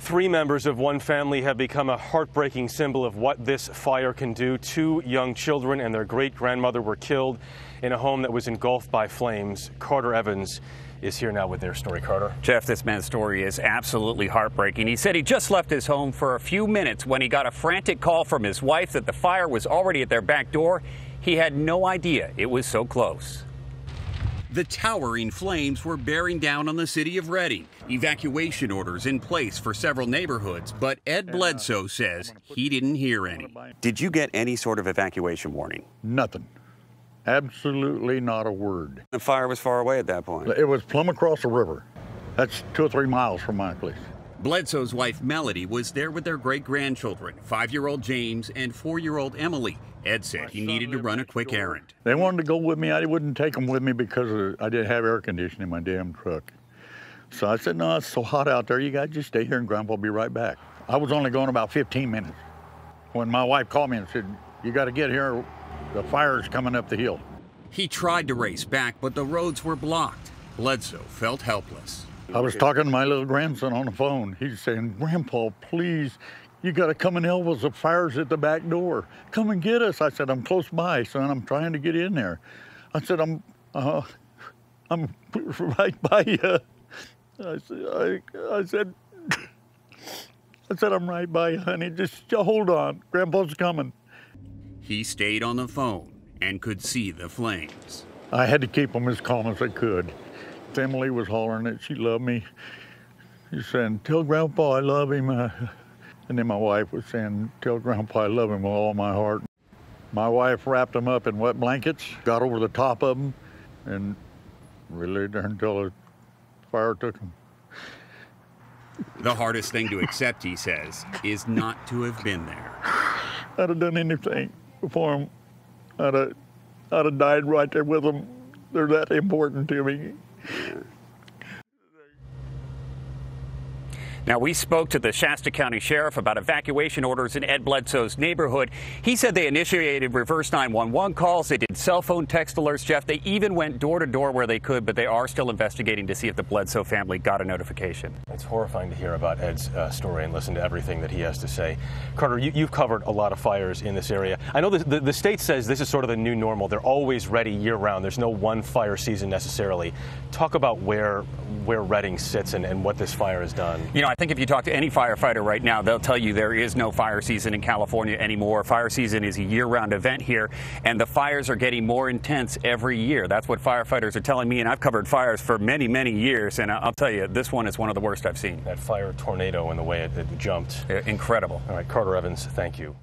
Three members of one family have become a heartbreaking symbol of what this fire can do. Two young children and their great-grandmother were killed in a home that was engulfed by flames. Carter Evans is here now with their story. Carter. Jeff, this man's story is absolutely heartbreaking. He said he just left his home for a few minutes when he got a frantic call from his wife that the fire was already at their back door. He had no idea it was so close. The towering flames were bearing down on the city of Redding. Evacuation orders in place for several neighborhoods, but Ed Bledsoe says he didn't hear any. Did you get any sort of evacuation warning? Nothing. Absolutely not a word. The fire was far away at that point. It was plumb across the river. That's 2 or 3 miles from my place. Bledsoe's wife Melody was there with their great-grandchildren, 5-year-old James and 4-year-old Emily. Ed said he needed to run a quick errand. They wanted to go with me. I wouldn't take them with me because I didn't have air conditioning in my damn truck. So I said, no, it's so hot out there. You guys just stay here and Grandpa will be right back. I was only going about 15 minutes when my wife called me and said, you got to get here. The fire's coming up the hill. He tried to race back, but the roads were blocked. Bledsoe felt helpless. I was talking to my little grandson on the phone. He's saying, Grandpa, please, you got to come and help us. The fire's at the back door. Come and get us. I said, I'm close by, son. I'm trying to get in there. I said, I'm right by you. I said, I'm right by you, honey. Just hold on. Grandpa's coming. He stayed on the phone and could see the flames. I had to keep them as calm as I could. Emily was hollering that she loved me. She's saying, tell Grandpa I love him. And then my wife was saying, tell Grandpa I love him with all my heart. My wife wrapped them up in wet blankets, got over the top of them, and we lay there until the fire took them. The hardest thing to accept, he says, is not to have been there. I'd have done anything for them. I'd have died right there with them. They're that important to me. Now, we spoke to the Shasta County Sheriff about evacuation orders in Ed Bledsoe's neighborhood. He said they initiated reverse 911 calls. They did cell phone text alerts, Jeff. They even went door to door where they could, but they are still investigating to see if the Bledsoe family got a notification. It's horrifying to hear about Ed's story and listen to everything that he has to say. Carter, you've covered a lot of fires in this area. I know the state says this is sort of the new normal. They're always ready year-round. There's no one fire season necessarily. Talk about where Redding sits and what this fire has done. You know, I think if you talk to any firefighter right now, they'll tell you there is no fire season in California anymore. Fire season is a year-round event here, and the fires are getting more intense every year. That's what firefighters are telling me, and I've covered fires for many, many years, and I'll tell you, this one is one of the worst I've seen. That fire tornado and the way it jumped. Incredible. All right, Carter Evans, thank you.